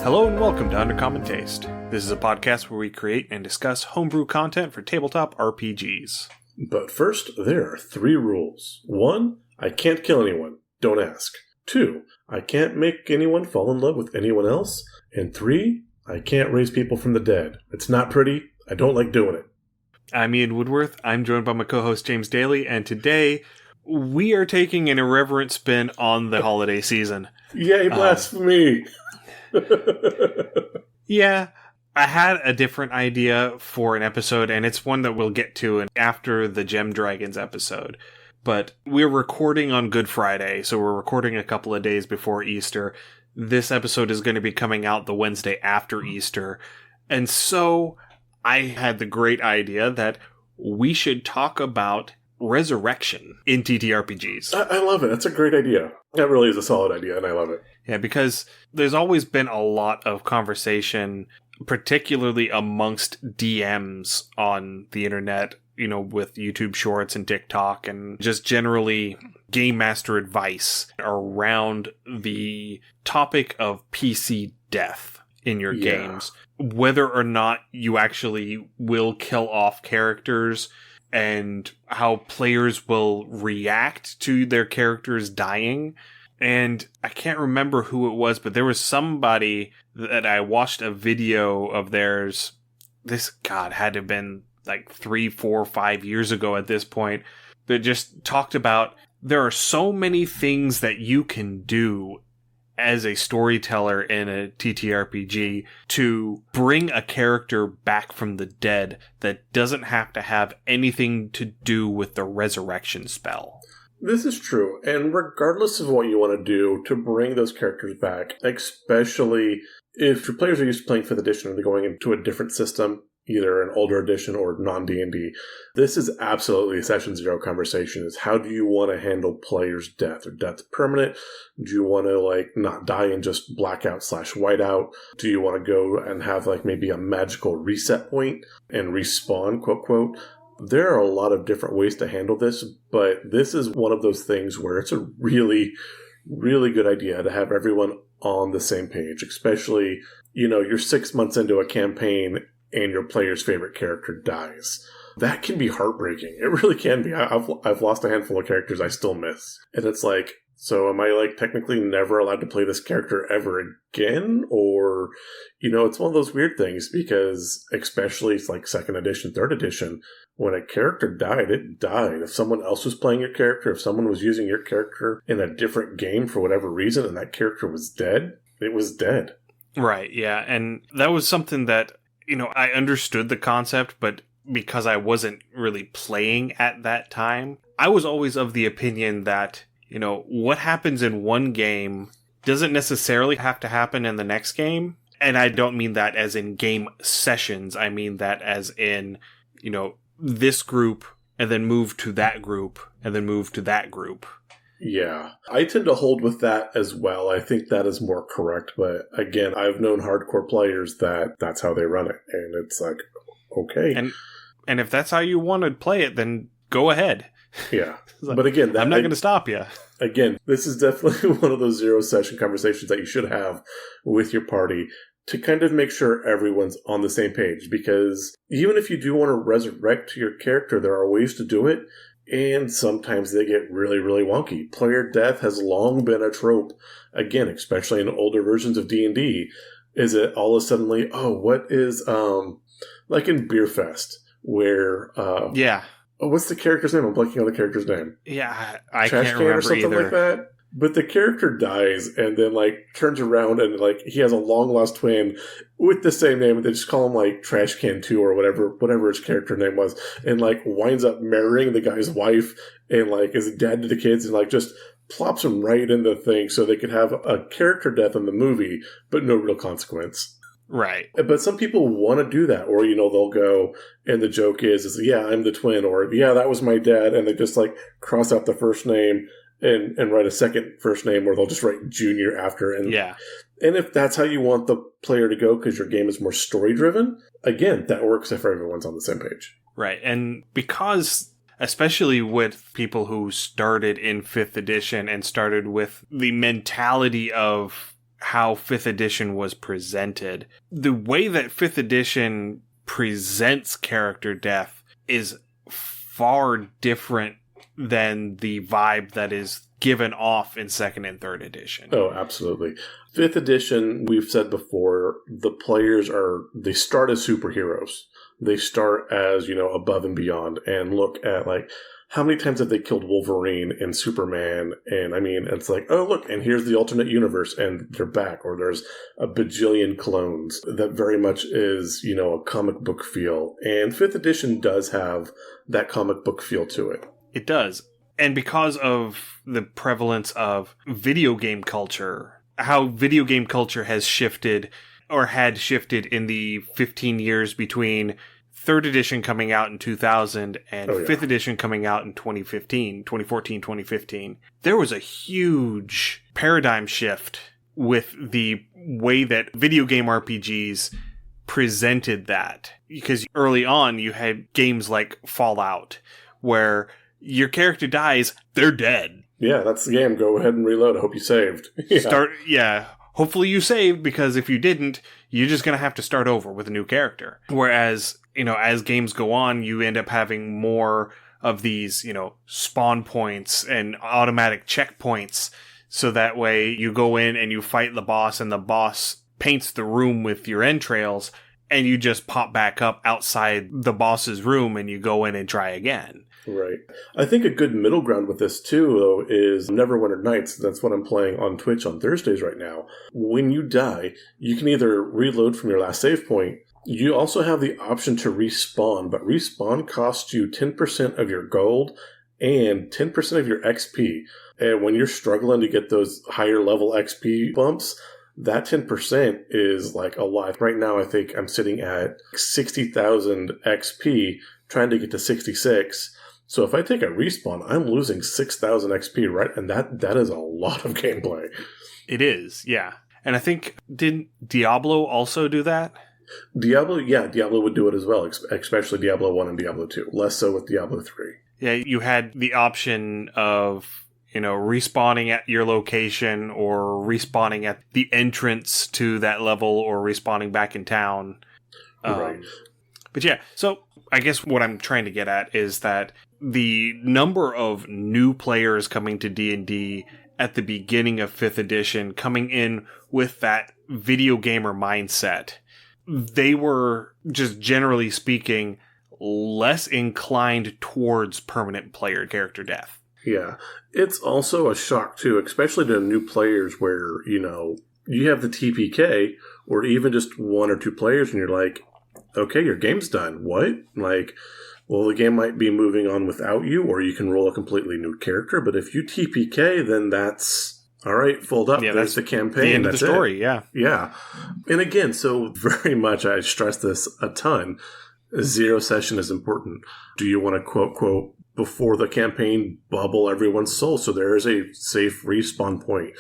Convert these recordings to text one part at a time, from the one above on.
Hello and welcome to Uncommon Taste. This is a podcast where we create and discuss homebrew content for tabletop RPGs. But first, there are 3 rules. 1, I can't kill anyone. Don't ask. 2, I can't make anyone fall in love with anyone else. And 3, I can't raise people from the dead. It's not pretty. I don't like doing it. I'm Ian Woodworth. I'm joined by my co-host James Daly, and today we are taking an irreverent spin on the holiday season. Yay, blasphemy! Yeah, I had a different idea for an episode, and it's one that we'll get to after the Gem Dragons episode. But we're recording on Good Friday, so we're recording a couple of days before Easter. This episode is going to be coming out the Wednesday after Easter. And so I had the great idea that we should talk about resurrection in TTRPGs. I love it. That's a great idea. That really is a solid idea, and I love it. Yeah, because there's always been a lot of conversation, particularly amongst DMs on the internet, you know, with YouTube Shorts and TikTok, and just generally Game Master advice around the topic of PC death in your games. Whether or not you actually will kill off characters, and how players will react to their characters dying. And I can't remember who it was, but there was somebody that I watched a video of theirs. This, had to have been like 3, 4, 5 years ago at this point, that just talked about there are so many things that you can do as a storyteller in a TTRPG to bring a character back from the dead that doesn't have to have anything to do with the resurrection spell. This is true, and regardless of what you want to do to bring those characters back, especially if your players are used to playing 5th edition and they're going into a different system, either an older edition or non-D&D, this is absolutely a Session Zero conversation, is how do you want to handle players' death? Or death permanent? Do you want to, not die and just blackout/whiteout? Do you want to go and have, maybe a magical reset point and respawn, quote-quote? There are a lot of different ways to handle this, but this is one of those things where it's a really, really good idea to have everyone on the same page, especially, you're 6 months into a campaign and your player's favorite character dies. That can be heartbreaking. It really can be. I've lost a handful of characters I still miss. And it's so am I technically never allowed to play this character ever again? Or, it's one of those weird things because especially 2nd edition, 3rd edition, when a character died, it died. If someone else was playing your character, if someone was using your character in a different game for whatever reason and that character was dead, it was dead. Right, yeah. And that was something that, I understood the concept, but because I wasn't really playing at that time, I was always of the opinion that, what happens in one game doesn't necessarily have to happen in the next game. And I don't mean that as in game sessions. I mean that as in, this group, and then move to that group, and then move to that group. Yeah, I tend to hold with that as well. I think that is more correct. But again, I've known hardcore players that's how they run it. And it's okay. And if that's how you want to play it, then go ahead. Yeah. But again, I'm not going to stop you. Again, this is definitely one of those zero-session conversations that you should have with your party to kind of make sure everyone's on the same page. Because even if you do want to resurrect your character, there are ways to do it. And sometimes they get really, really wonky. Player death has long been a trope. Again, especially in older versions of D&D. Is it all of a sudden what is, like in Beer Fest, where... yeah. Oh, what's the character's name? I'm blanking on the character's name. Yeah, I Trash can't can remember or something either. like that. But the character dies and then turns around and he has a long lost twin with the same name, and they just call him Trash Can 2 or whatever his character name was, and winds up marrying the guy's wife and is dad to the kids and just plops him right in the thing so they could have a character death in the movie but no real consequence. Right. But some people want to do that, or, they'll go, and the joke is, yeah, I'm the twin, or, yeah, that was my dad, and they just, cross out the first name and write a second first name, or they'll just write Junior after. And, yeah. And if that's how you want the player to go, because your game is more story-driven, again, that works if everyone's on the same page. Right, and because... especially with people who started in 5th edition and started with the mentality of how 5th edition was presented. The way that 5th edition presents character death is far different than the vibe that is given off in 2nd and 3rd edition. Oh, absolutely. 5th edition, we've said before, the players they start as superheroes. They start as, above and beyond, and look at, how many times have they killed Wolverine and Superman? And, it's like, oh, look, and here's the alternate universe, and they're back. Or there's a bajillion clones. That very much is, a comic book feel. And 5th edition does have that comic book feel to it. It does. And because of the prevalence of video game culture, how video game culture has shifted, or had shifted in the 15 years between 3rd edition coming out in 2000 and 5th edition coming out in 2014, 2015, there was a huge paradigm shift with the way that video game RPGs presented that. Because early on, you had games like Fallout, where your character dies, they're dead. Yeah, that's the game. Go ahead and reload. I hope you saved. Hopefully you saved, because if you didn't, you're just going to have to start over with a new character. Whereas, as games go on, you end up having more of these, spawn points and automatic checkpoints. So that way you go in and you fight the boss, and the boss paints the room with your entrails, and you just pop back up outside the boss's room and you go in and try again. Right. I think a good middle ground with this, too, though, is Neverwinter Nights. That's what I'm playing on Twitch on Thursdays right now. When you die, you can either reload from your last save point. You also have the option to respawn, but respawn costs you 10% of your gold and 10% of your XP. And when you're struggling to get those higher level XP bumps, that 10% is like a lot. Right now, I think I'm sitting at 60,000 XP, trying to get to 66. So if I take a respawn, I'm losing 6,000 XP, right? And that is a lot of gameplay. It is, yeah. And I think, didn't Diablo also do that? Diablo would do it as well, especially Diablo 1 and Diablo 2. Less so with Diablo 3. Yeah, you had the option of, respawning at your location, or respawning at the entrance to that level, or respawning back in town. Right. But yeah, so I guess what I'm trying to get at is that the number of new players coming to D&D at the beginning of 5th edition, coming in with that video gamer mindset, they were, just generally speaking, less inclined towards permanent player character death. Yeah. It's also a shock, too, especially to new players where, you have the TPK, or even just one or two players, and you're like, okay, your game's done. What? Well, the game might be moving on without you, or you can roll a completely new character. But if you TPK, then that's, all right, fold up. Yeah, that's the campaign. The end of the story, yeah. Yeah. And again, so very much, I stress this a ton, zero session is important. Do you want to, quote, before the campaign, bubble everyone's soul so there is a safe respawn point?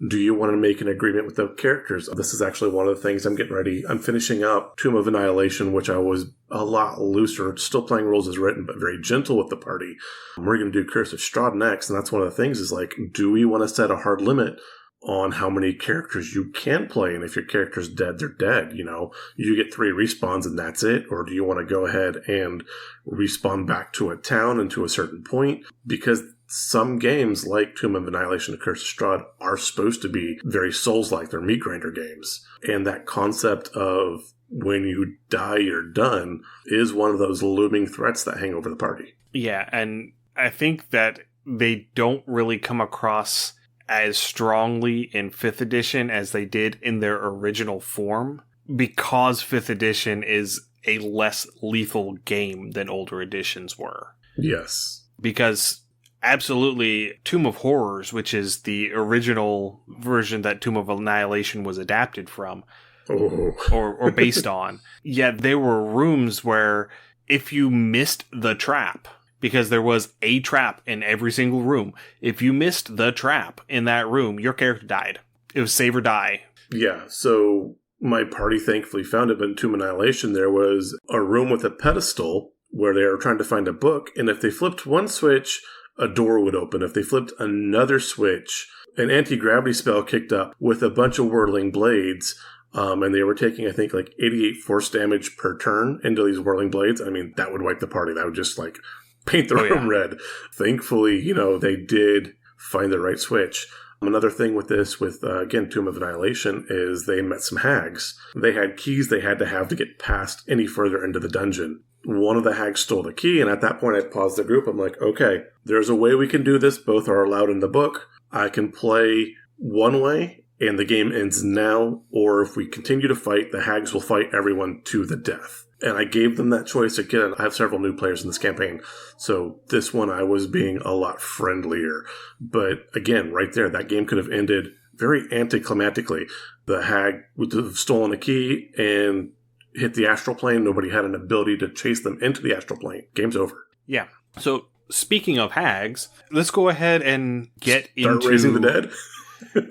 Do you want to make an agreement with the characters? This is actually one of the things I'm getting ready. I'm finishing up Tomb of Annihilation, which I was a lot looser, still playing rules as written, but very gentle with the party. We're going to do Curse of Strahd next, and that's one of the things is do we want to set a hard limit on how many characters you can play, and if your character's dead, they're dead, you get 3 respawns and that's it? Or do you want to go ahead and respawn back to a town and to a certain point? Because some games like Tomb of Annihilation and Curse of Strahd are supposed to be very Souls-like. They're meat grinder games. And that concept of when you die, you're done is one of those looming threats that hang over the party. Yeah, and I think that they don't really come across as strongly in 5th edition as they did in their original form, because 5th edition is a less lethal game than older editions were. Yes. Because absolutely, Tomb of Horrors, which is the original version that Tomb of Annihilation was adapted from, or based on, there were rooms where if you missed the trap, because there was a trap in every single room, if you missed the trap in that room, your character died. It was save or die. Yeah, so my party thankfully found it, but in Tomb of Annihilation, there was a room with a pedestal where they were trying to find a book, and if they flipped one switch, a door would open. If they flipped another switch, an anti-gravity spell kicked up with a bunch of whirling blades. And they were taking, I think, like 88 force damage per turn into these whirling blades. I mean, that would wipe the party. That would just, like, paint the room red. Thankfully, they did find the right switch. Another thing with this, again, Tomb of Annihilation, is they met some hags. They had keys they had to have to get past any further into the dungeon. One of the hags stole the key, and at that point I paused the group. I'm like, okay, there's a way we can do this. Both are allowed in the book. I can play one way, and the game ends now, or if we continue to fight, the hags will fight everyone to the death. And I gave them that choice. Again, I have several new players in this campaign, so this one I was being a lot friendlier. But again, right there, that game could have ended very anticlimactically. The hag would have stolen a key and hit the astral plane. Nobody had an ability to chase them into the astral plane. Game's over. Yeah. So speaking of hags, let's go ahead and Start raising the dead.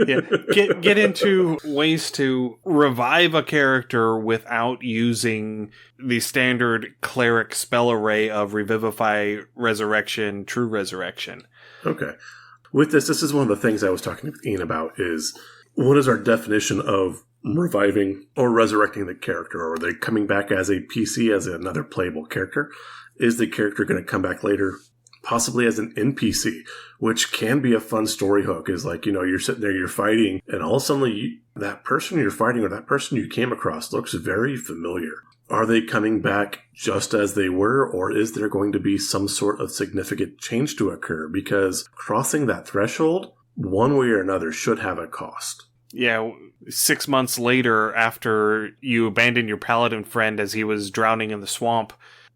Yeah, get into ways to revive a character without using the standard cleric spell array of Revivify, Resurrection, True Resurrection. Okay. With this is one of the things I was talking to Ian about is, what is our definition of reviving or resurrecting the character? Or are they coming back as a PC, as another playable character? Is the character going to come back later? Possibly as an NPC, which can be a fun story hook. Is like, you're sitting there, you're fighting, and all of a sudden that person you're fighting or that person you came across looks very familiar. Are they coming back just as they were, or is there going to be some sort of significant change to occur? Because crossing that threshold, one way or another, should have a cost. Yeah, 6 months later, after you abandoned your paladin friend as he was drowning in the swamp,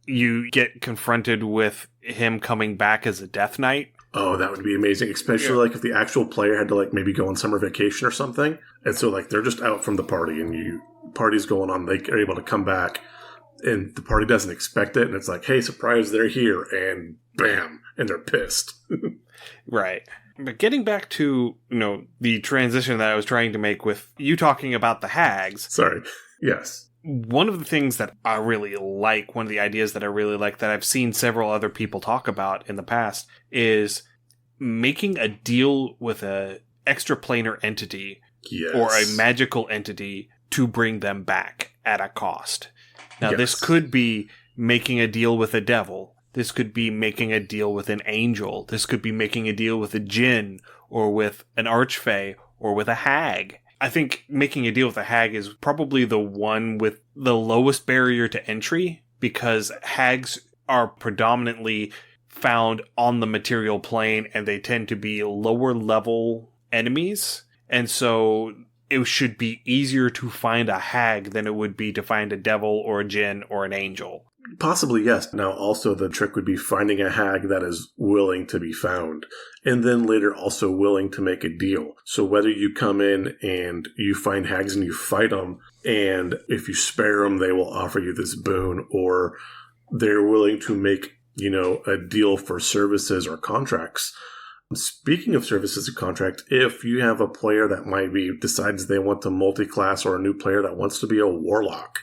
you get confronted with him coming back as a Death Knight. Oh, that would be amazing, especially like if the actual player had to like maybe go on summer vacation or something. And so like they're just out from the party and party's going on, they are able to come back and the party doesn't expect it. And it's like, hey, surprise, they're here, and bam, and they're pissed. Right. But getting back to, the transition that I was trying to make with you talking about the hags. Sorry. Yes. One of the things that I really like, one of the ideas that I really like that I've seen several other people talk about in the past is making a deal with a extraplanar entity or a magical entity to bring them back at a cost. Now, this could be making a deal with a devil. This could be making a deal with an angel. This could be making a deal with a djinn or with an archfey or with a hag. I think making a deal with a hag is probably the one with the lowest barrier to entry, because hags are predominantly found on the material plane and they tend to be lower level enemies. And so it should be easier to find a hag than it would be to find a devil or a djinn or an angel. Possibly, yes. Now, also, the trick would be finding a hag that is willing to be found, and then later also willing to make a deal. So whether you come in and you find hags and you fight them, and if you spare them, they will offer you this boon, or they're willing to make, a deal for services or contracts. Speaking of services and contract, if you have a player that decides they want to multi-class, or a new player that wants to be a warlock,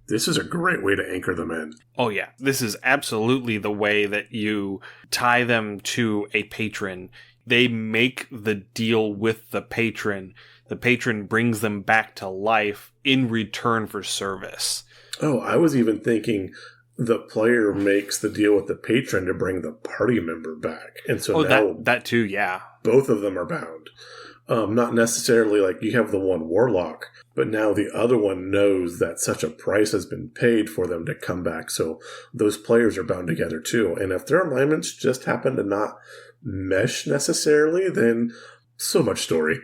this is a great way to anchor them in. Oh, yeah. This is absolutely the way that you tie them to a patron. They make the deal with the patron. The patron brings them back to life in return for service. Oh, I was even thinking the player makes the deal with the patron to bring the party member back. And so now that too, yeah. Both of them are bound. Not necessarily like you have the one warlock, but now the other one knows that such a price has been paid for them to come back. So those players are bound together too. And if their alignments just happen to not mesh necessarily, then so much story.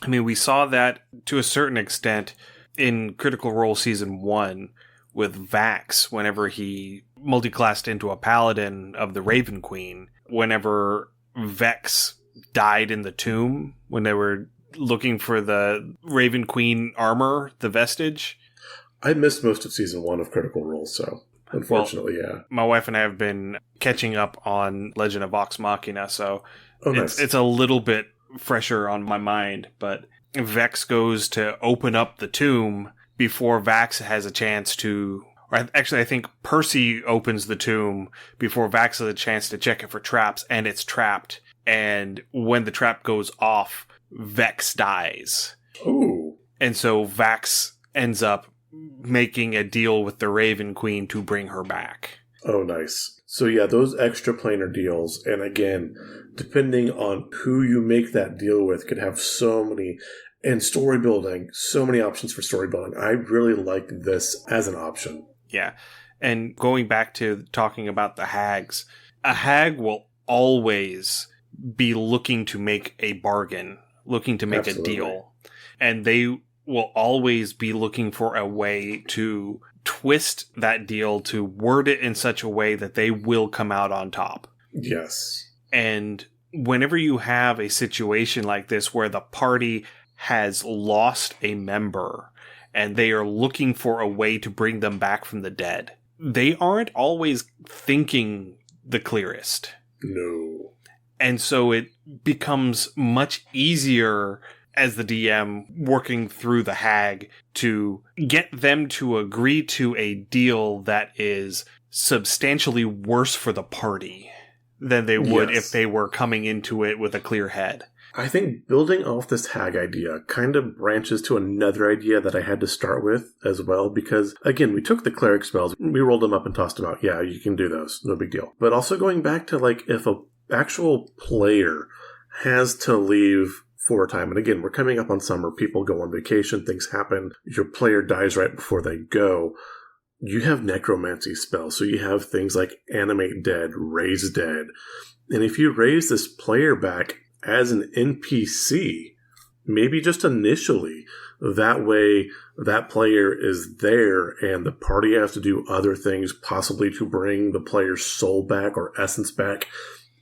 I mean, we saw that to a certain extent in Critical Role Season 1 with Vax, whenever he multiclassed into a paladin of the Raven Queen. Whenever Vex died in the tomb, when they were looking for the Raven Queen armor, the vestige. I missed most of Season 1 of Critical Role, so unfortunately, yeah. My wife and I have been catching up on Legend of Vox Machina, so nice. It's a little bit fresher on my mind, but Vex goes to open up the tomb before Vax has a chance to... Or actually, I think Percy opens the tomb before Vax has a chance to check it for traps, and it's trapped. And when the trap goes off, Vex dies. Ooh. And so Vax ends up making a deal with the Raven Queen to bring her back. Oh, nice. So yeah, those extra planar deals, and again, depending on who you make that deal with, could have so many, and story building, so many options for story building. I really like this as an option. Yeah. And going back to talking about the hags, a hag will always be looking to make a bargain, looking to make Absolutely. a deal. And they will always be looking for a way to twist that deal, to word it in such a way that they will come out on top. Yes. And whenever you have a situation like this where the party has lost a member and they are looking for a way to bring them back from the dead, they aren't always thinking the clearest. No. And so it becomes much easier as the DM working through the hag to get them to agree to a deal that is substantially worse for the party than they would if they were coming into it with a clear head. I think building off this hag idea kind of branches to another idea that I had to start with as well, because again, we took the cleric spells, we rolled them up and tossed them out. Yeah, you can do those. No big deal. But also going back to like if a actual player has to leave for a time, and again, we're coming up on summer, people go on vacation, things happen, your player dies right before they go, you have necromancy spells, so you have things like animate dead, raise dead, and if you raise this player back as an NPC, maybe just initially, that way that player is there and the party has to do other things, possibly to bring the player's soul back or essence back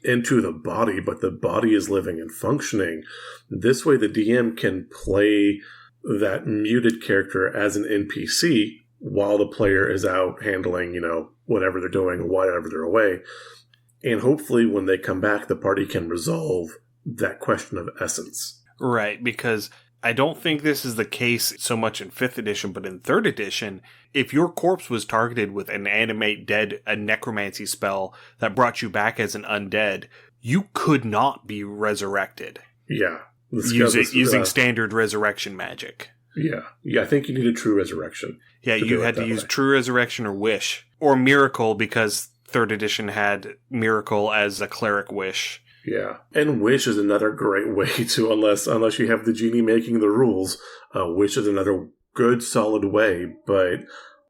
into the body, but the body is living and functioning. This way the DM can play that muted character as an NPC while the player is out handling, whatever they're doing or whatever they're away. And hopefully when they come back, the party can resolve that question of essence. Right, because I don't think this is the case so much in 5th edition, but in 3rd edition, if your corpse was targeted with an animate dead, a necromancy spell that brought you back as an undead, you could not be resurrected. Yeah. Using standard resurrection magic. Yeah, I think you need a true resurrection. Yeah, you had to use true resurrection or wish. Or miracle, because 3rd edition had miracle as a cleric wish. Yeah, and wish is another great way to, unless you have the genie making the rules, wish is another good, solid way, but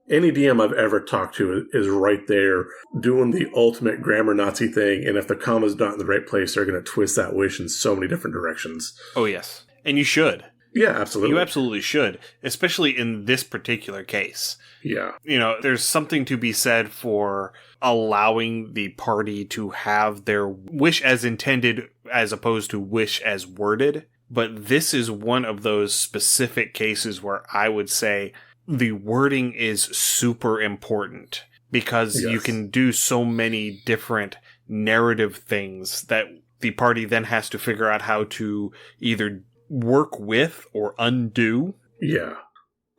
any DM I've ever talked to is right there doing the ultimate grammar Nazi thing, and if the comma's not in the right place, they're going to twist that wish in so many different directions. Oh, yes. And you should. Yeah, absolutely. You absolutely should, especially in this particular case. Yeah. There's something to be said for allowing the party to have their wish as intended as opposed to wish as worded. But this is one of those specific cases where I would say the wording is super important because you can do so many different narrative things that the party then has to figure out how to either work with or undo. Yeah.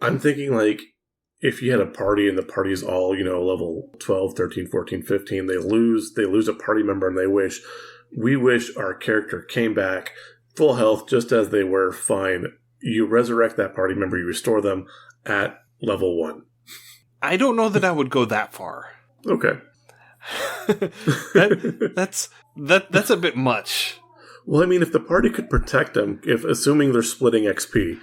I'm thinking like if you had a party and the party's all, level 12, 13, 14, 15, they lose a party member and we wish our character came back full health just as they were, fine. You resurrect that party member, you restore them at level 1. I don't know that I would go that far. Okay. That's a bit much. Well, I mean, if the party could protect them, assuming they're splitting XP,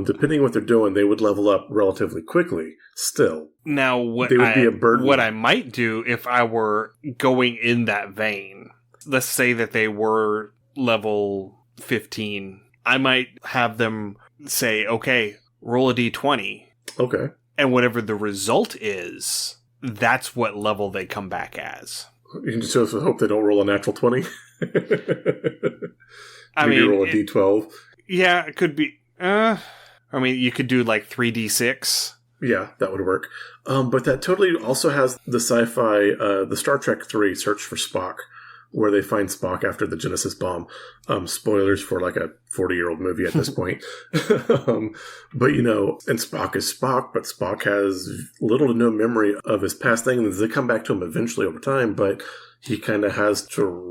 depending on what they're doing, they would level up relatively quickly. Still, now they would be a burden. What I might do if I were going in that vein, let's say that they were level 15, I might have them say, "Okay, roll a d20." Okay, and whatever the result is, that's what level they come back as. You just hope they don't roll a natural 20. Maybe roll a d12. Yeah, it could be. You could do like 3d6. Yeah, that would work. But that totally also has the sci-fi, the Star Trek 3 Search for Spock where they find Spock after the Genesis bomb. Spoilers for like a 40-year-old movie at this point. But, and Spock is Spock, but Spock has little to no memory of his past things. They come back to him eventually over time, but he kind of has to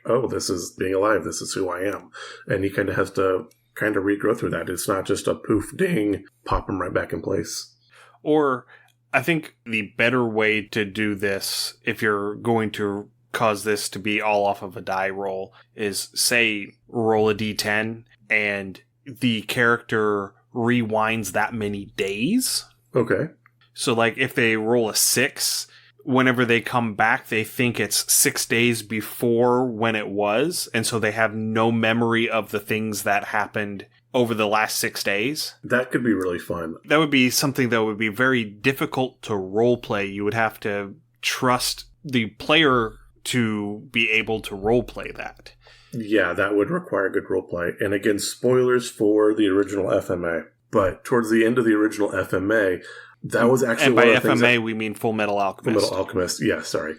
oh, this is being alive. This is who I am. And he kind of has to regrow through that. It's not just a poof, ding, pop him right back in place. Or I think the better way to do this, if you're going to cause this to be all off of a die roll, is say roll a d10 and the character rewinds that many days. Okay. So like if they roll a 6, whenever they come back, they think it's 6 days before when it was. And so they have no memory of the things that happened over the last 6 days. That could be really fun. That would be something that would be very difficult to role play. You would have to trust the player to be able to role play that. Yeah, that would require good role play. And again, spoilers for the original FMA. But towards the end of the original FMA, that was actually and one by of the things FMA, we mean Full Metal Alchemist. Full Metal Alchemist, yeah, sorry.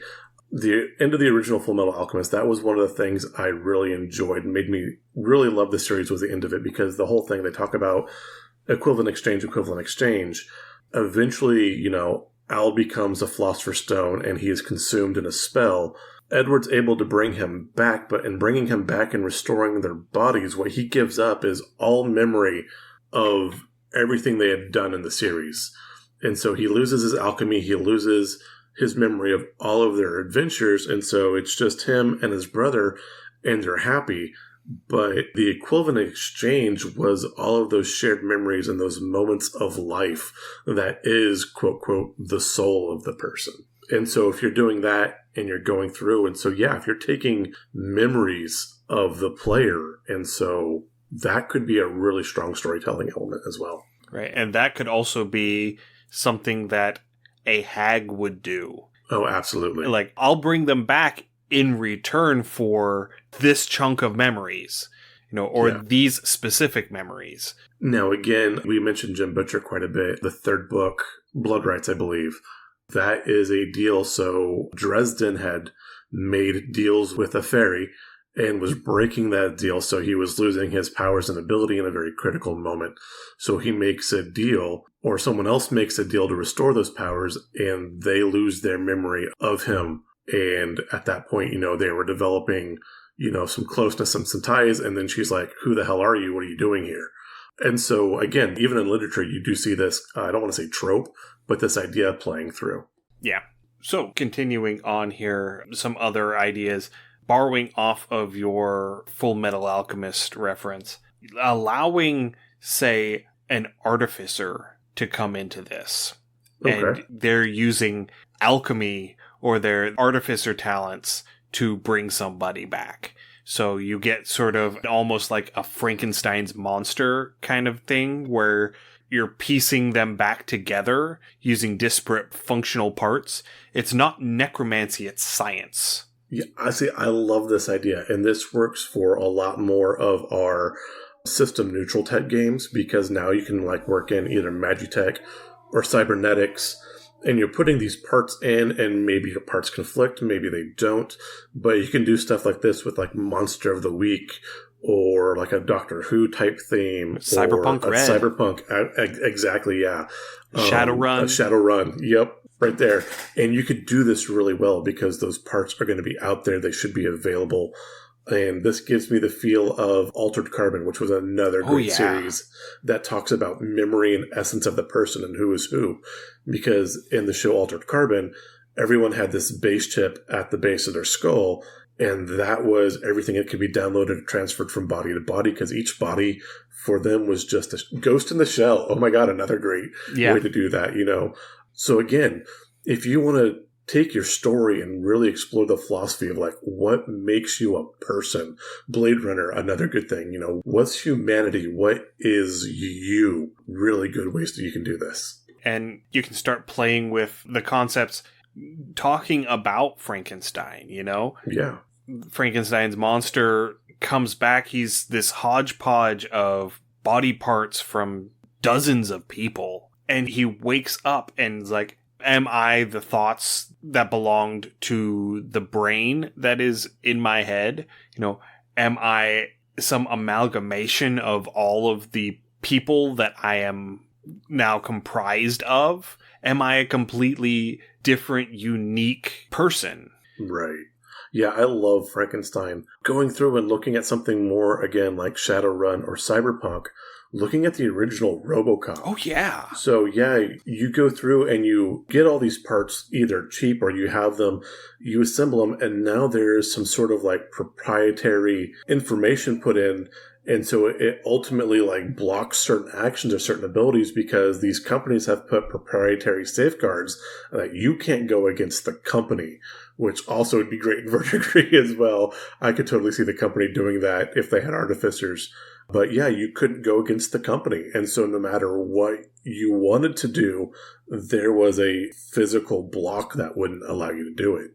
The end of the original Full Metal Alchemist, that was one of the things I really enjoyed and made me really love the series was the end of it, because the whole thing, they talk about equivalent exchange. Eventually, Al becomes a Philosopher's Stone and he is consumed in a spell. Edward's able to bring him back, but in bringing him back and restoring their bodies, what he gives up is all memory of everything they had done in the series. And so he loses his alchemy, he loses his memory of all of their adventures, and so it's just him and his brother, and they're happy. But the equivalent exchange was all of those shared memories and those moments of life that is, quote, quote, the soul of the person. And so if you're doing that and you're going through, and so yeah, if you're taking memories of the player, and so that could be a really strong storytelling element as well. Right, and that could also be something that a hag would do. Oh, absolutely. Like, I'll bring them back in return for this chunk of memories, or these specific memories. Now, again, we mentioned Jim Butcher quite a bit. The third book, Blood Rights, I believe, that is a deal. So Dresden had made deals with a fairy and was breaking that deal, so he was losing his powers and ability in a very critical moment. So he makes a deal, or someone else makes a deal to restore those powers, and they lose their memory of him. And at that point, they were developing, some closeness and some ties, and then she's like, who the hell are you? What are you doing here? And so, again, even in literature, you do see this, I don't want to say trope, but this idea playing through. Yeah. So, continuing on here, some other ideas. Borrowing off of your Full Metal Alchemist reference, allowing, say, an artificer to come into this. Okay. And they're using alchemy or their artificer talents to bring somebody back. So you get sort of almost like a Frankenstein's monster kind of thing where you're piecing them back together using disparate functional parts. It's not necromancy, it's science. Yeah, I love this idea, and this works for a lot more of our system neutral tech games, because now you can work in either Magitech or cybernetics, and you're putting these parts in, and maybe the parts conflict, maybe they don't, but you can do stuff like this with Monster of the Week, or a Doctor Who type theme, Cyberpunk or Red. Cyberpunk, exactly, yeah. Shadowrun. Shadowrun, yep. Right there. And you could do this really well because those parts are going to be out there. They should be available. And this gives me the feel of Altered Carbon, which was another great series that talks about memory and essence of the person and who is who. Because in the show Altered Carbon, everyone had this base chip at the base of their skull. And that was everything that could be downloaded and transferred from body to body, because each body for them was just a ghost in the shell. Oh my God, another great way to do that, So again, if you want to take your story and really explore the philosophy of what makes you a person, Blade Runner, another good thing, what's humanity? What is you? Really good ways that you can do this. And you can start playing with the concepts, talking about Frankenstein, Yeah. Frankenstein's monster comes back. He's this hodgepodge of body parts from dozens of people. And he wakes up and is like, Am I the thoughts that belonged to the brain that is in my head? Am I some amalgamation of all of the people that I am now comprised of? Am I a completely different, unique person? Right. Yeah, I love Frankenstein. Going through and looking at something more, again, like Shadowrun or Cyberpunk, looking at the original RoboCop. Oh, yeah. So, yeah, you go through and you get all these parts either cheap or you have them, you assemble them, and now there's some sort of like proprietary information put in. And so it ultimately like blocks certain actions or certain abilities because these companies have put proprietary safeguards that you can't go against the company, which also would be great in Verdigris as well. I could totally see the company doing that if they had artificers. But yeah, you couldn't go against the company. And so no matter what you wanted to do, there was a physical block that wouldn't allow you to do it.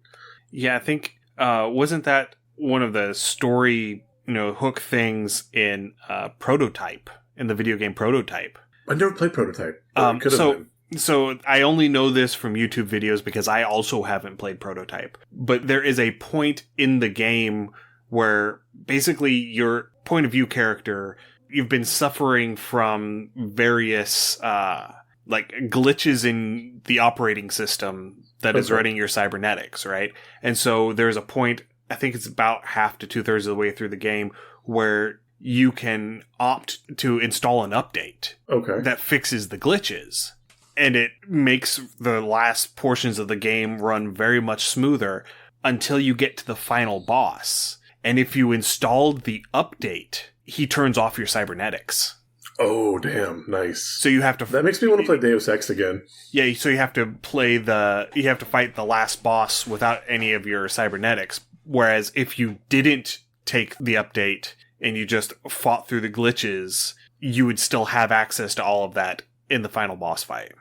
Yeah, I think, wasn't that one of the story, hook things in Prototype, in the video game Prototype? I never played Prototype. Could have been. So I only know this from YouTube videos because I also haven't played Prototype. But there is a point in the game where basically your point of view character, you've been suffering from various like glitches in the operating system that is running your cybernetics, right? And so there's a point, I think it's about half to 2/3 of the way through the game, where you can opt to install an update that fixes the glitches. And it makes the last portions of the game run very much smoother until you get to the final boss. And if you installed the update, he turns off your cybernetics. Oh, damn. Nice. So you have to... That makes me want to play Deus Ex again. Yeah, so you have to you have to fight the last boss without any of your cybernetics. Whereas if you didn't take the update and you just fought through the glitches, you would still have access to all of that in the final boss fight.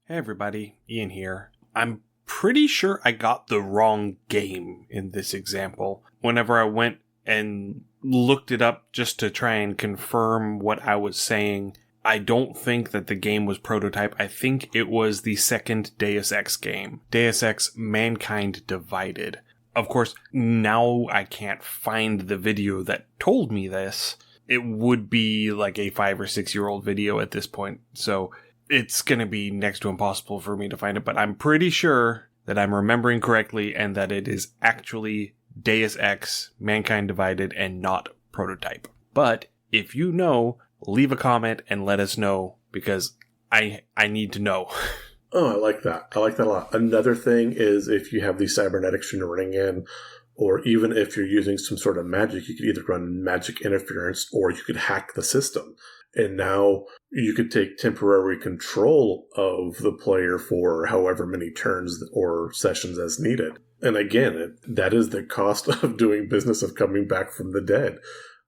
Hey everybody, Ian here. I'm pretty sure I got the wrong game in this example. Whenever I went and looked it up just to try and confirm what I was saying, I don't think that the game was Prototype. I think it was the second Deus Ex game. Deus Ex Mankind Divided. Of course, now I can't find the video that told me this. It would be like a 5 or 6 year old video at this point, so it's going to be next to impossible for me to find it, but I'm pretty sure that I'm remembering correctly and that it is actually Deus Ex Mankind Divided and not Prototype. But if you know, leave a comment and let us know, because I need to know. Oh, I like that. I like that a lot. Another thing is if you have these cybernetics you're running in, or even if you're using some sort of magic, you could either run magic interference or you could hack the system. And now you could take temporary control of the player for however many turns or sessions as needed. And again, that is the cost of doing business, of coming back from the dead.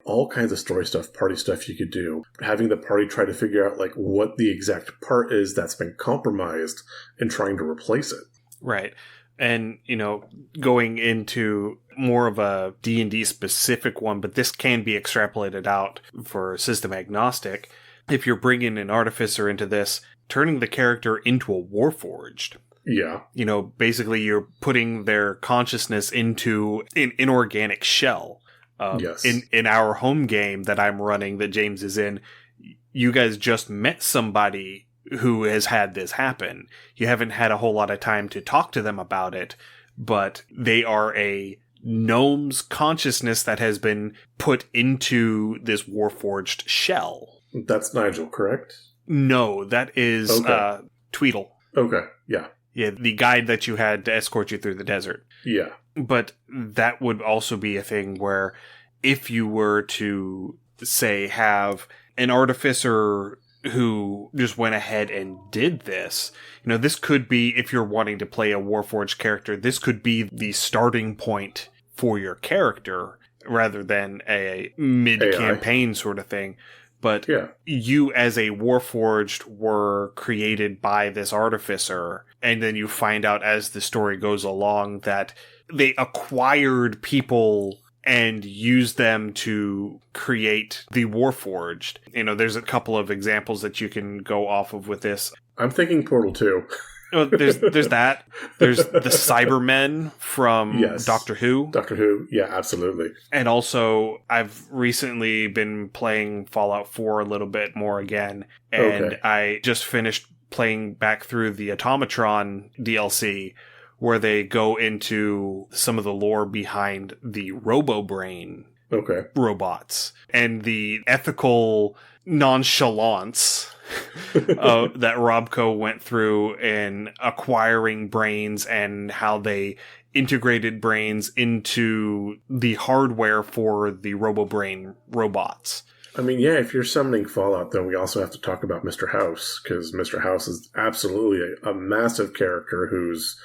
All kinds of story stuff, party stuff you could do. Having the party try to figure out like what the exact part is that's been compromised and trying to replace it. Right. And, going into more of a D&D specific one, but this can be extrapolated out for system agnostic. If you're bringing an artificer into this, turning the character into a warforged. Yeah. Basically you're putting their consciousness into an inorganic shell. Yes. In our home game that I'm running, that James is in, you guys just met somebody who has had this happen. You haven't had a whole lot of time to talk to them about it, but they are a gnome's consciousness that has been put into this warforged shell. That's Nigel, correct? No, that is Tweedle. Okay, yeah. Yeah, the guide that you had to escort you through the desert. Yeah. But that would also be a thing where if you were to, say, have an artificer who just went ahead and did this, this could be, if you're wanting to play a Warforged character, this could be the starting point for your character rather than a mid-campaign sort of thing. But you as a Warforged were created by this artificer, and then you find out as the story goes along that they acquired people and used them to create the Warforged. There's a couple of examples that you can go off of with this. I'm thinking Portal 2. Oh, there's that. There's the Cybermen from Yes. Doctor Who. Doctor Who, yeah, absolutely. And also, I've recently been playing Fallout 4 a little bit more again. And Okay. I just finished playing back through the Automatron DLC, where they go into some of the lore behind the RoboBrain Okay. robots and the ethical nonchalance that Robco went through in acquiring brains and how they integrated brains into the hardware for the RoboBrain robots. I mean, yeah, if you're summoning Fallout, then we also have to talk about Mr. House, because Mr. House is absolutely a massive character who's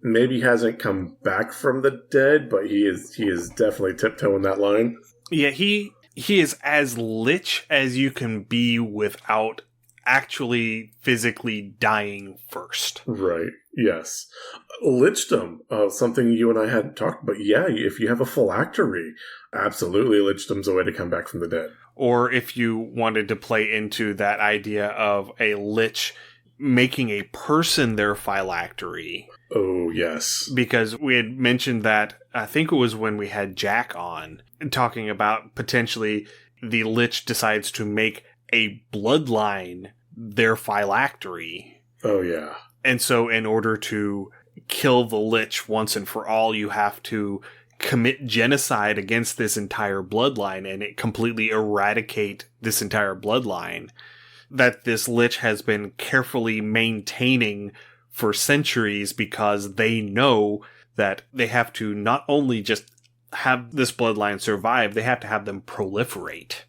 maybe hasn't come back from the dead, but he is definitely tiptoeing that line. Yeah, he is as lich as you can be without actually physically dying first. Right. Yes. Lichdom, something you and I hadn't talked about. Yeah, if you have a phylactery, absolutely Lichdom's a way to come back from the dead. Or if you wanted to play into that idea of a lich making a person their phylactery. Oh, yes. Because we had mentioned that, I think it was when we had Jack on, talking about potentially the lich decides to make a bloodline their phylactery. Oh, yeah. And so in order to kill the lich once and for all, you have to commit genocide against this entire bloodline and it completely eradicate this entire bloodline that this lich has been carefully maintaining for centuries, because they know that they have to not only just have this bloodline survive, they have to have them proliferate.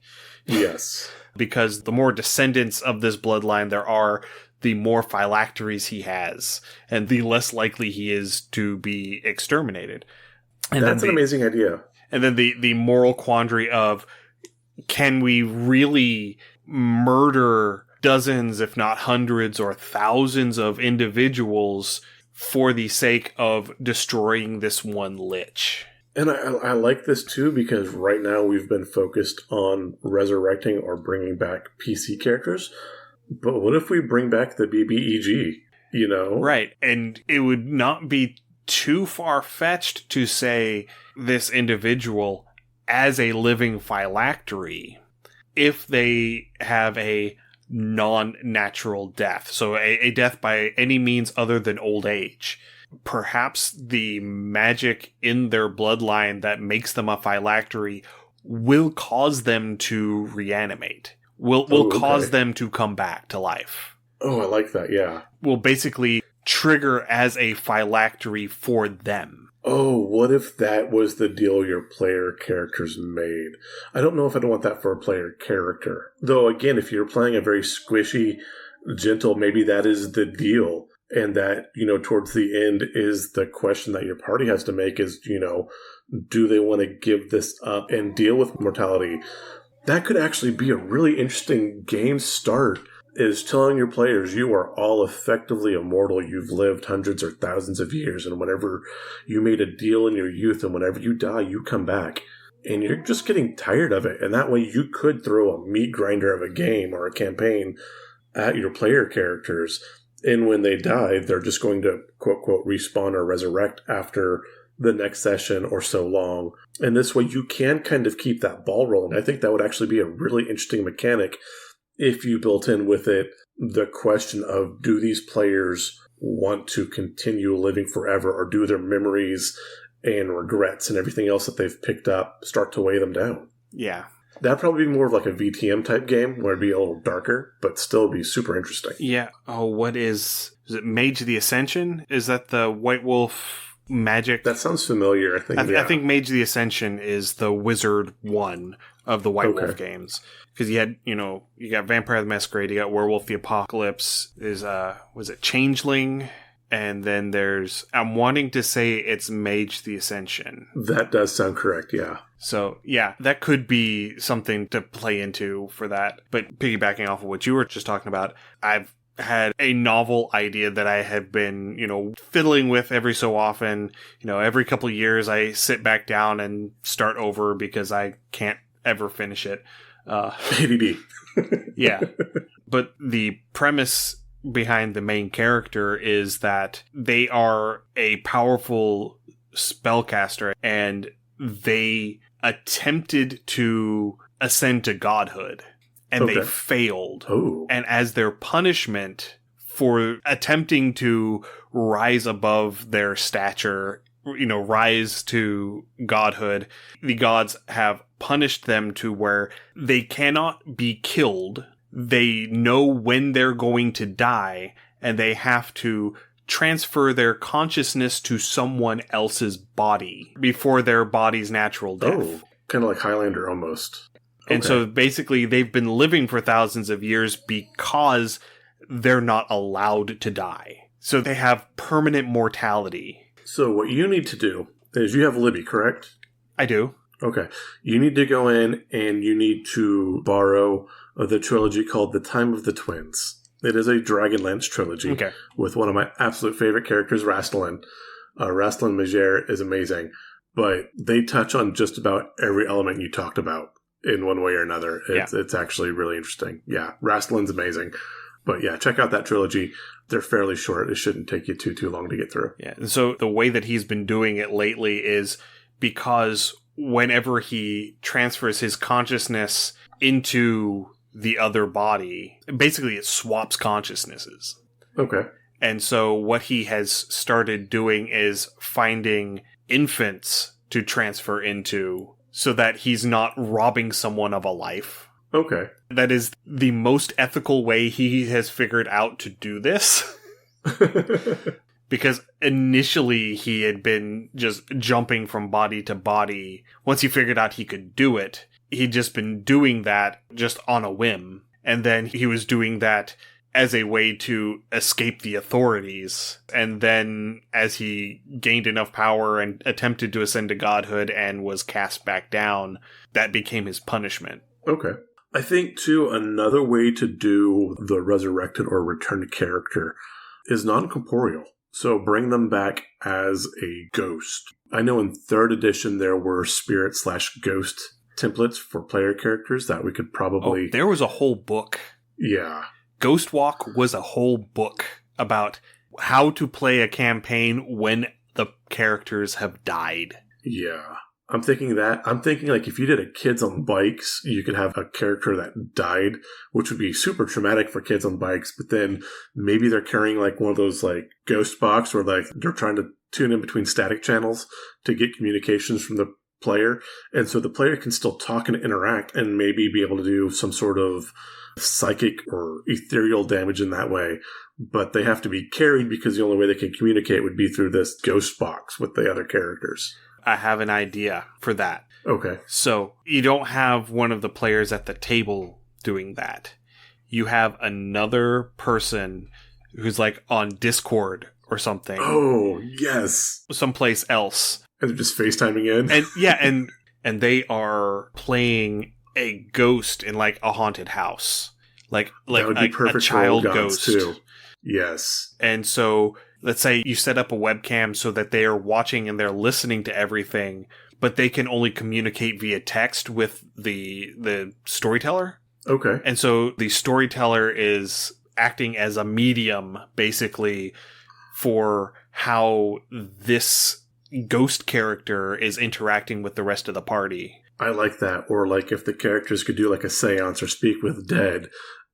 Yes. Because the more descendants of this bloodline there are, the more phylacteries he has, and the less likely he is to be exterminated. And that's an amazing idea. And then the moral quandary of, can we really murder dozens, if not hundreds or thousands of individuals for the sake of destroying this one lich? And I like this too, because right now we've been focused on resurrecting or bringing back PC characters. But what if we bring back the BBEG, you know? Right. And it would not be too far-fetched to say this individual as a living phylactery if they have a non-natural death. So a death by any means other than old age. Perhaps the magic in their bloodline that makes them a phylactery will cause them to reanimate. Will cause them to come back to life. Oh, I like that, yeah. Will basically trigger as a phylactery for them. Oh, what if that was the deal your player characters made? I don't know if I'd want that for a player character. Though, again, if you're playing a very squishy, gentle, maybe that is the deal. And that, you know, towards the end is the question that your party has to make is, you know, do they want to give this up and deal with mortality? That could actually be a really interesting game start, is telling your players you are all effectively immortal. You've lived hundreds or thousands of years, and whenever you made a deal in your youth and whenever you die, you come back. And you're just getting tired of it. And that way you could throw a meat grinder of a game or a campaign at your player characters. And when they die, they're just going to, quote, quote, respawn or resurrect after the next session or so long. And this way you can kind of keep that ball rolling. I think that would actually be a really interesting mechanic if you built in with it the question of, do these players want to continue living forever, or do their memories and regrets and everything else that they've picked up start to weigh them down? Yeah. That'd probably be more of like a VTM type game where it'd be a little darker, but still be super interesting. Yeah. Oh, what is it Mage the Ascension? Is that the White Wolf magic? That sounds familiar, I think. I think Mage the Ascension is the Wizard one of the White Wolf games. Because you had, you know, you got Vampire the Masquerade, you got Werewolf the Apocalypse, was it Changeling? And then there's, I'm wanting to say it's Mage the Ascension. That does sound correct, yeah. So, yeah, that could be something to play into for that. But piggybacking off of what you were just talking about, I've had a novel idea that I have been, you know, fiddling with every so often. You know, every couple of years I sit back down and start over because I can't ever finish it. ADD. Yeah. But the premise behind the main character is that they are a powerful spellcaster and they attempted to ascend to godhood and they failed. Oh. And as their punishment for attempting to rise above their stature, rise to godhood, the gods have punished them to where they cannot be killed. They know when they're going to die, and they have to transfer their consciousness to someone else's body before their body's natural death. Oh, kind of like Highlander almost. And so basically they've been living for thousands of years because they're not allowed to die. So they have permanent mortality. So what you need to do is you have Libby, correct? I do. Okay. You need to go in and you need to borrow the trilogy called The Time of the Twins. It is a Dragonlance trilogy with one of my absolute favorite characters, Rastalin. Rastalin Majere is amazing, but they touch on just about every element you talked about in one way or another. It's actually really interesting. Yeah, Rastalin's amazing. But yeah, check out that trilogy. They're fairly short. It shouldn't take you too long to get through. Yeah, and so the way that he's been doing it lately is because whenever he transfers his consciousness into the other body, basically it swaps consciousnesses. Okay. And so what he has started doing is finding infants to transfer into so that he's not robbing someone of a life. Okay. That is the most ethical way he has figured out to do this. Because initially he had been just jumping from body to body. Once he figured out he could do it, he'd just been doing that just on a whim. And then he was doing that as a way to escape the authorities. And then as he gained enough power and attempted to ascend to godhood and was cast back down, that became his punishment. Okay. I think, too, another way to do the resurrected or returned character is non-corporeal. So bring them back as a ghost. I know in 3rd edition there were spirit/ghost templates for player characters that we could probably... Oh, there was a whole book. Yeah. Ghost Walk was a whole book about how to play a campaign when the characters have died. Yeah. I'm thinking like if you did a Kids on Bikes, you could have a character that died, which would be super traumatic for Kids on Bikes, but then maybe they're carrying like one of those like ghost box where like they're trying to tune in between static channels to get communications from the player. And so the player can still talk and interact and maybe be able to do some sort of psychic or ethereal damage in that way. But they have to be carried because the only way they can communicate would be through this ghost box with the other characters. I have an idea for that. Okay. So you don't have one of the players at the table doing that. You have another person who's like on Discord or something. Oh, yes. Someplace else. And they're just FaceTiming in. And yeah, and they are playing a ghost in like a haunted house. Like a child ghost too. Yes. And so let's say you set up a webcam so that they are watching and they're listening to everything, but they can only communicate via text with the storyteller. Okay. And so the storyteller is acting as a medium, basically, for how this ghost character is interacting with the rest of the party. I like that. Or like if the characters could do like a seance or speak with dead,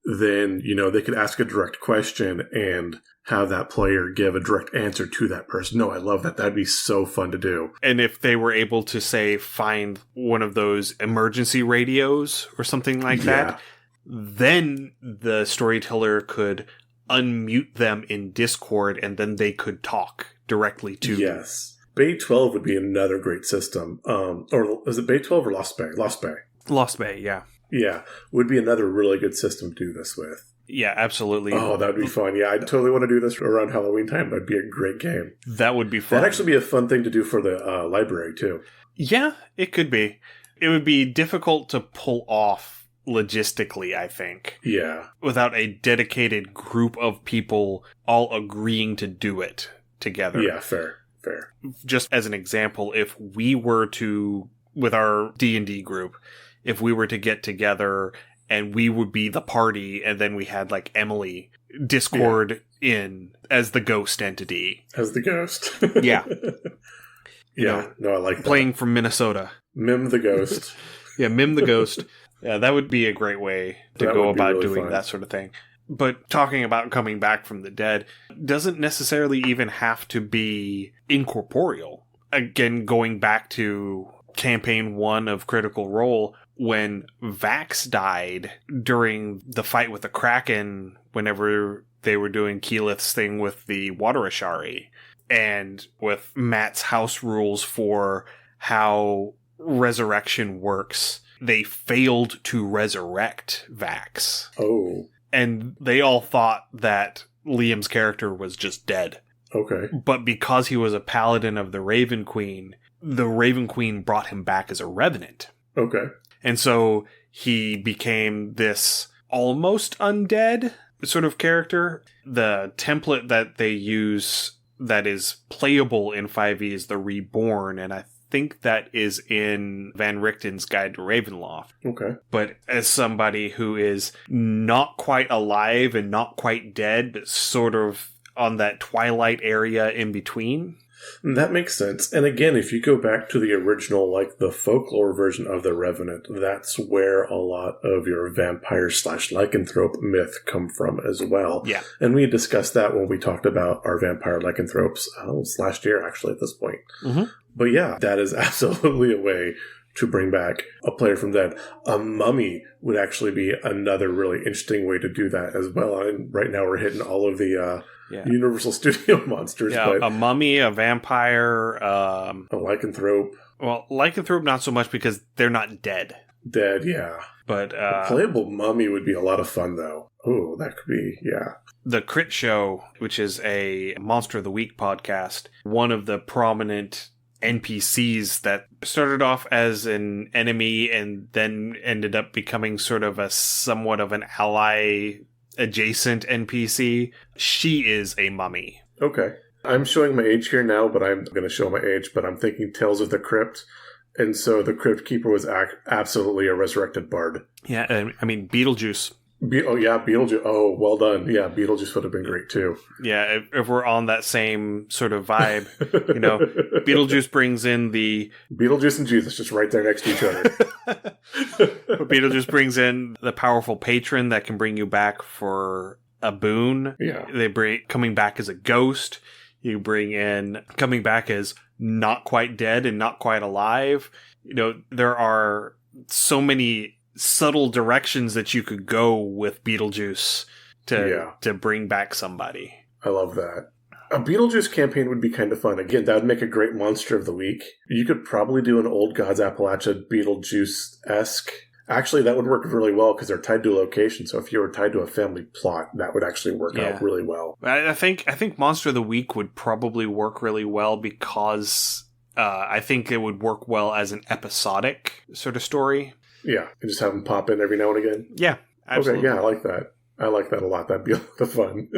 then, they could ask a direct question and have that player give a direct answer to that person. No, I love that. That'd be so fun to do. And if they were able to, say, find one of those emergency radios or something like that, then the storyteller could unmute them in Discord and then they could talk directly to... Yes. Bay 12 would be another great system. Or is it Bay 12 or Lost Bay? Lost Bay. Lost Bay, yeah. Yeah, would be another really good system to do this with. Yeah, absolutely. Oh, that would be fun. Yeah, I totally want to do this around Halloween time. That'd be a great game. That would be fun. That'd actually be a fun thing to do for the library, too. Yeah, it could be. It would be difficult to pull off logistically, I think. Yeah. Without a dedicated group of people all agreeing to do it together. Yeah, fair. Just as an example, if we were to, with our D&D group, if we were to get together and we would be the party and then we had like Emily Discord in as the ghost entity. As the ghost. Yeah. Yeah, no, I like that. Playing from Minnesota. Mim the ghost. Yeah, Mim the ghost. Yeah, that would be a great way to go about really doing that sort of thing. But talking about coming back from the dead doesn't necessarily even have to be incorporeal. Again, going back to campaign 1 of Critical Role, when Vax died during the fight with the Kraken, whenever they were doing Keyleth's thing with the Water Ashari, and with Matt's house rules for how resurrection works, they failed to resurrect Vax. Oh. And they all thought that Liam's character was just dead. Okay. But because he was a paladin of the Raven Queen brought him back as a revenant. Okay. And so he became this almost undead sort of character. The template that they use that is playable in 5e is the Reborn, and I think that is in Van Richten's Guide to Ravenloft. Okay. But as somebody who is not quite alive and not quite dead, but sort of on that twilight area in between. That makes sense. And again, if you go back to the original, like the folklore version of the Revenant, that's where a lot of your vampire/lycanthrope myth come from as well. Yeah. And we discussed that when we talked about our vampire lycanthropes. It was last year, actually, at this point. Mm-hmm. But yeah, that is absolutely a way to bring back a player from dead. A mummy would actually be another really interesting way to do that as well. And right now we're hitting all of the Universal Studio monsters. Yeah, but a mummy, a vampire, a lycanthrope. Well, lycanthrope not so much because they're not dead. Dead, yeah. But a playable mummy would be a lot of fun, though. Oh, that could be, yeah. The Crit Show, which is a Monster of the Week podcast, one of the prominent NPCs that started off as an enemy and then ended up becoming sort of a somewhat of an ally adjacent NPC. She is a mummy. Okay. I'm showing my age here now, but I'm going to show my age, but I'm thinking Tales of the Crypt. And so the Crypt Keeper was absolutely a resurrected bard. Yeah, I mean, Beetlejuice. Beetlejuice. Oh, well done. Yeah, Beetlejuice would have been great, too. Yeah, if we're on that same sort of vibe, Beetlejuice brings in the... Beetlejuice and Jesus, just right there next to each other. Beetlejuice brings in the powerful patron that can bring you back for a boon. Yeah. They bring coming back as a ghost. You bring in coming back as not quite dead and not quite alive. There are so many subtle directions that you could go with Beetlejuice to bring back somebody. I love that. A Beetlejuice campaign would be kind of fun. Again, that would make a great Monster of the Week. You could probably do an Old Gods Appalachia Beetlejuice-esque. Actually, that would work really well because they're tied to a location. So if you were tied to a family plot, that would actually work out really well. I think Monster of the Week would probably work really well because I think it would work well as an episodic sort of story. Yeah, and just have them pop in every now and again. Yeah, absolutely. Okay, yeah, I like that. I like that a lot. That'd be a lot of fun.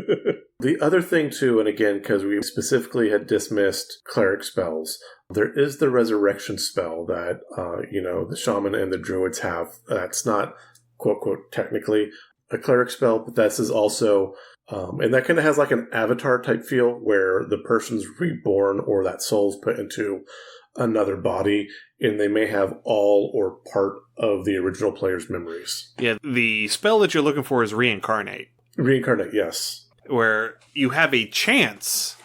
The other thing, too, and again, because we specifically had dismissed cleric spells, there is the resurrection spell that, the shaman and the druids have. That's not, quote, technically a cleric spell, but this is also, and that kind of has like an avatar type feel where the person's reborn or that soul's put into another body, and they may have all or part of the original player's memories. Yeah, the spell that you're looking for is reincarnate. Reincarnate, yes. Where you have a chance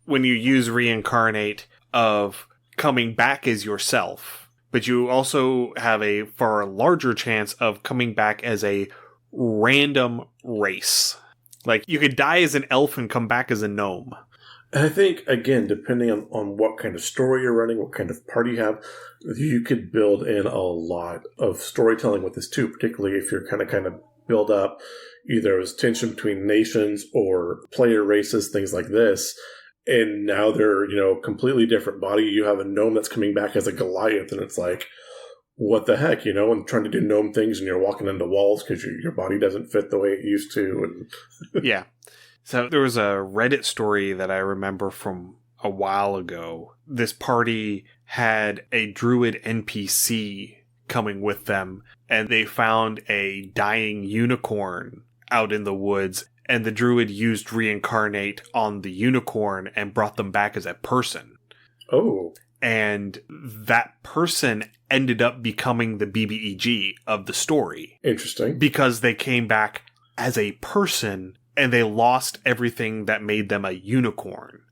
when you use reincarnate of coming back as yourself, but you also have a far larger chance of coming back as a random race. Like, you could die as an elf and come back as a gnome. And I think, again, depending on what kind of story you're running, what kind of party you have, you could build in a lot of storytelling with this too, particularly if you're kind of build up either as tension between nations or player races, things like this. And now they're, completely different body. You have a gnome that's coming back as a Goliath, and it's like, what the heck, and trying to do gnome things, and you're walking into walls because your body doesn't fit the way it used to. And yeah. So there was a Reddit story that I remember from a while ago. This party had a druid NPC coming with them, and they found a dying unicorn out in the woods, and the druid used reincarnate on the unicorn and brought them back as a person. Oh. And that person ended up becoming the BBEG of the story. Interesting. Because they came back as a person and they lost everything that made them a unicorn.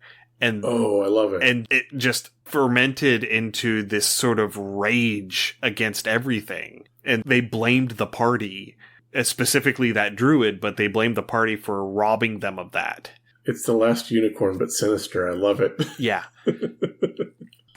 And oh, I love it. And it just fermented into this sort of rage against everything. And they blamed the party, specifically that druid, but they blamed the party for robbing them of that. It's the last unicorn, but sinister. I love it. Yeah.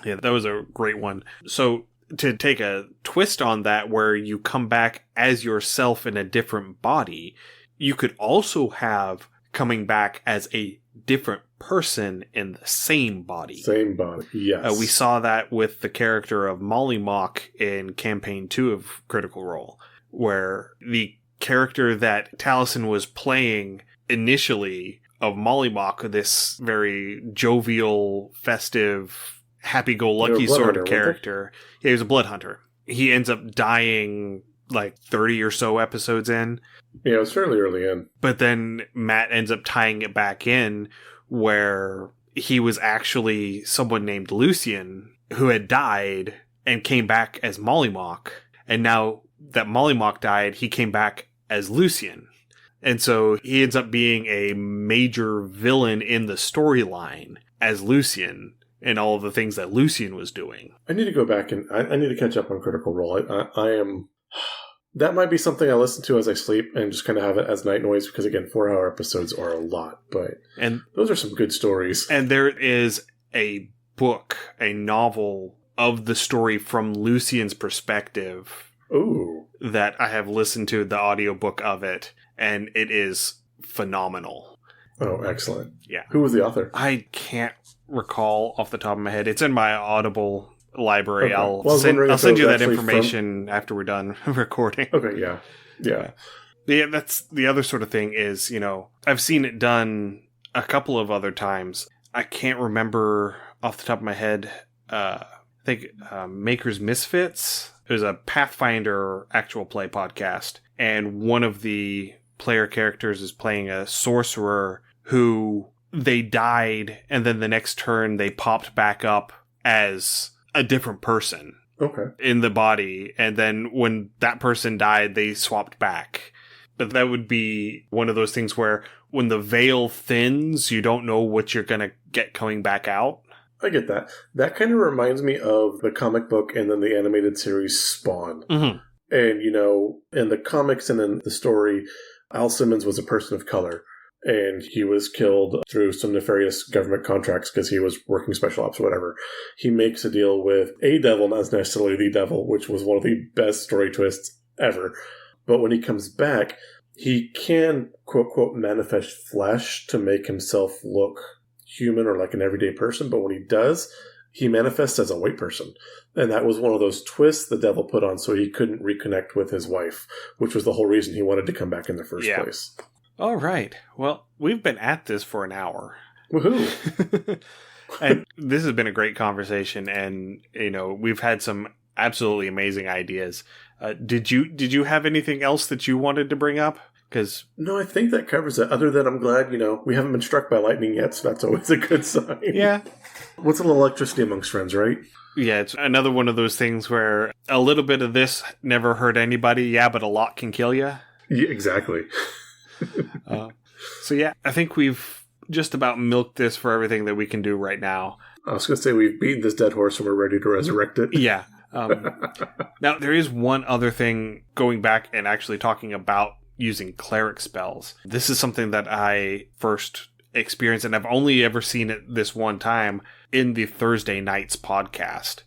Yeah, that was a great one. So to take a twist on that, where you come back as yourself in a different body, you could also have coming back as a different person in the same body. Same body, yes. We saw that with the character of Molly Mock in Campaign 2 of Critical Role, where the character that Taliesin was playing initially of Molly Mock, this very jovial, festive, happy-go-lucky sort of character. Yeah, he was a blood hunter. He ends up dying like 30 or so episodes in. Yeah, it was fairly early in. But then Matt ends up tying it back in where he was actually someone named Lucian who had died and came back as Mollymock. And now that Mollymock died, he came back as Lucian. And so he ends up being a major villain in the storyline as Lucian and all of the things that Lucian was doing. I need to go back and I need to catch up on Critical Role. I am... That might be something I listen to as I sleep and just kind of have it as night noise because, again, 4-hour episodes are a lot. But those are some good stories. And there is a book, a novel of the story from Lucian's perspective. Ooh. That I have listened to the audiobook of it, and it is phenomenal. Oh, excellent. Yeah. Who was the author? I can't recall off the top of my head. It's in my Audible library. Okay. I'll send you that information after we're done recording. Okay, yeah. Yeah, that's the other sort of thing is, I've seen it done a couple of other times. I can't remember off the top of my head. I think Maker's Misfits. It was a Pathfinder actual play podcast, and one of the player characters is playing a sorcerer who they died, and then the next turn they popped back up as a different person in the body, and then when that person died, they swapped back. But that would be one of those things where when the veil thins, you don't know what you're going to get coming back out. I get that. That kind of reminds me of the comic book and then the animated series Spawn. Mm-hmm. And, in the comics and in the story, Al Simmons was a person of color. And he was killed through some nefarious government contracts because he was working special ops or whatever. He makes a deal with a devil, not necessarily the devil, which was one of the best story twists ever. But when he comes back, he can, quote, quote, manifest flesh to make himself look human or like an everyday person. But when he does, he manifests as a white person. And that was one of those twists the devil put on so he couldn't reconnect with his wife, which was the whole reason he wanted to come back in the first place. All right. Well, we've been at this for an hour. Woohoo! And this has been a great conversation, and we've had some absolutely amazing ideas. Did you have anything else that you wanted to bring up? No, I think that covers it. Other than I'm glad we haven't been struck by lightning yet, so that's always a good sign. Yeah. What's a little electricity amongst friends, right? Yeah, it's another one of those things where a little bit of this never hurt anybody. Yeah, but a lot can kill you. Yeah, exactly. So yeah, I think we've just about milked this for everything that we can do right now. I was going to say we've beaten this dead horse and we're ready to resurrect it. Yeah. Now, there is one other thing going back and actually talking about using cleric spells. This is something that I first experienced, and I've only ever seen it this one time in the Thursday Nights podcast,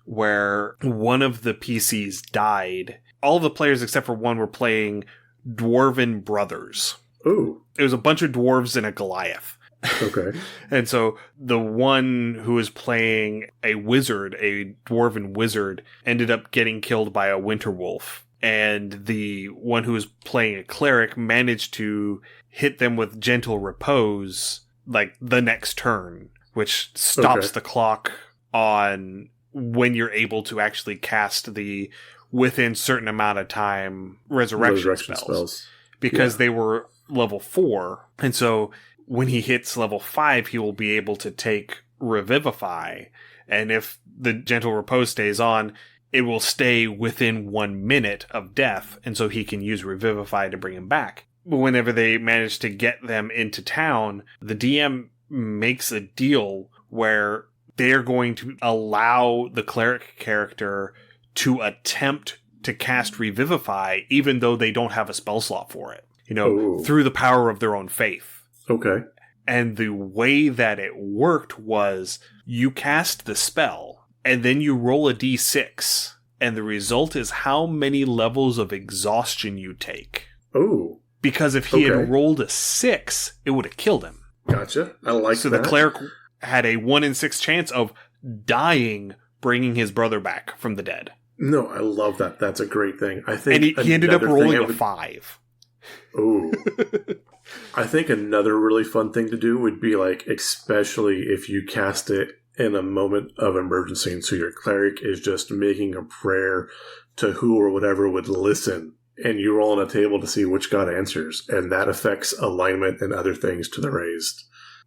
where one of the PCs died. All of the players except for one were playing Dwarven Brothers. Ooh. It was a bunch of dwarves and a Goliath. Okay. And so the one who was playing a wizard, a dwarven wizard, ended up getting killed by a winter wolf. And the one who was playing a cleric managed to hit them with gentle repose, like the next turn, which stops the clock on when you're able to actually cast the within certain amount of time resurrection spells. Because they were level 4. And so when he hits level 5, he will be able to take Revivify. And if the Gentle Repose stays on, it will stay within 1 minute of death. And so he can use Revivify to bring him back. But whenever they manage to get them into town, the DM makes a deal where they're going to allow the cleric character to attempt to cast Revivify, even though they don't have a spell slot for it, through the power of their own faith. Okay. And the way that it worked was you cast the spell, and then you roll a d6, and the result is how many levels of exhaustion you take. Oh. Because if he had rolled a 6, it would have killed him. Gotcha. I like that. So the cleric had a 1 in 6 chance of dying, bringing his brother back from the dead. No, I love that. That's a great thing. I think, and he ended up rolling a 5. Ooh. I think another really fun thing to do would be especially if you cast it in a moment of emergency, and so your cleric is just making a prayer to who or whatever would listen, and you roll on a table to see which god answers, and that affects alignment and other things to the raised.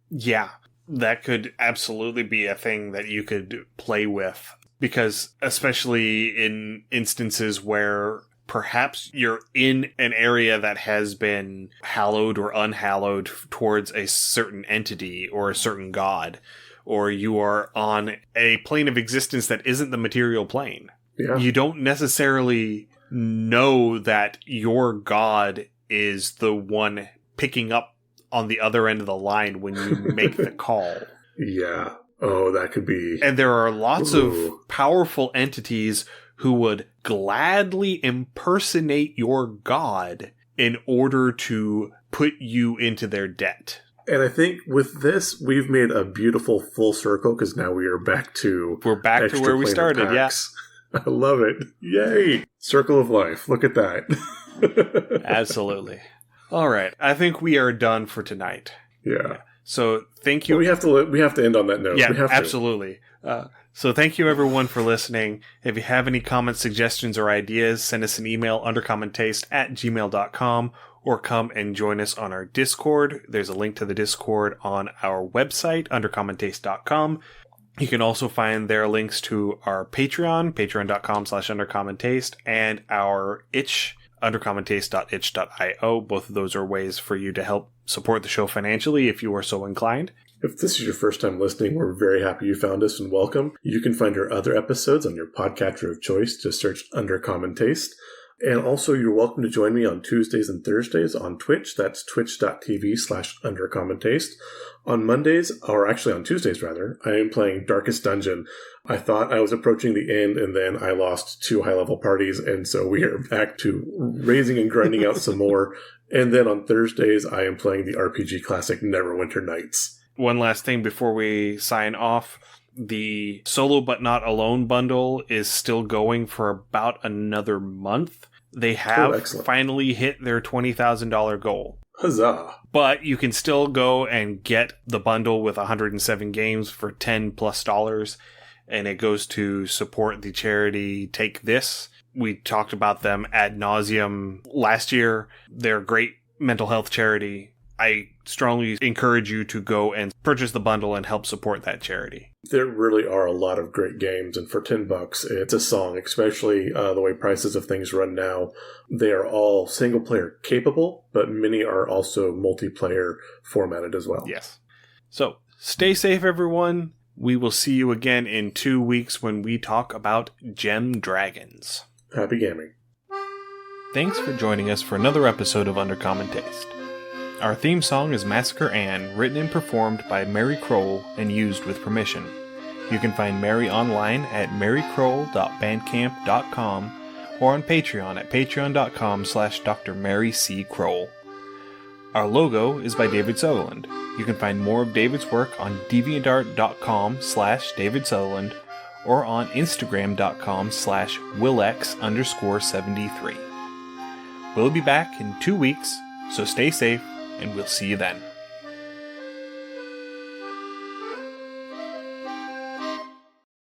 Yeah, that could absolutely be a thing that you could play with, because especially in instances where perhaps you're in an area that has been hallowed or unhallowed towards a certain entity or a certain god, or you are on a plane of existence that isn't the material plane. Yeah. You don't necessarily know that your god is the one picking up on the other end of the line when you make the call. Yeah. Oh, that could be... And there are lots of powerful entities who would gladly impersonate your god in order to put you into their debt. And I think with this, we've made a beautiful full circle, because now we are back to... We're back to where we started, yes. I love it. Yay! Circle of life. Look at that. Absolutely. All right. I think we are done for tonight. Yeah. So thank you. Well, we have to end on that note. Yeah, absolutely. So thank you everyone for listening. If you have any comments, suggestions, or ideas, send us an email, undercommontaste@gmail.com, or come and join us on our Discord. There's a link to the Discord on our website, undercommontaste.com. You can also find there links to our Patreon, patreon.com/undercommontaste, and our itch, undercommontaste.itch.io. Both of those are ways for you to help support the show financially if you are so inclined. If this is your first time listening, we're very happy you found us and welcome. You can find our other episodes on your podcatcher of choice. Just search Under Common Taste. And also, you're welcome to join me on Tuesdays and Thursdays on Twitch. That's twitch.tv/undercommontaste. On Mondays, or actually on Tuesdays rather, I am playing Darkest Dungeon. I thought I was approaching the end, and then I lost 2 high-level parties, and so we are back to raising and grinding out some more. And then on Thursdays, I am playing the RPG classic Neverwinter Nights. One last thing before we sign off. The Solo But Not Alone bundle is still going for about another month. They have finally hit their $20,000 goal. Huzzah. But you can still go and get the bundle with 107 games for $10+, and it goes to support the charity Take This. We talked about them ad nauseum last year. They're a great mental health charity. I strongly encourage you to go and purchase the bundle and help support that charity. There really are a lot of great games, and for $10, it's a song, especially the way prices of things run now. They are all single-player capable, but many are also multiplayer formatted as well. Yes. So, stay safe, everyone. We will see you again in 2 weeks when we talk about Gem Dragons. Happy gaming. Thanks for joining us for another episode of Under Common Taste. Our theme song is Massacre Anne, written and performed by Mary Kroll and used with permission. You can find Mary online at marykroll.bandcamp.com or on Patreon at patreon.com/Dr. Mary C. Kroll. Our logo is by David Sutherland. You can find more of David's work on deviantart.com/David Sutherland or on instagram.com/Willex_73. We'll be back in 2 weeks, so stay safe, and we'll see you then.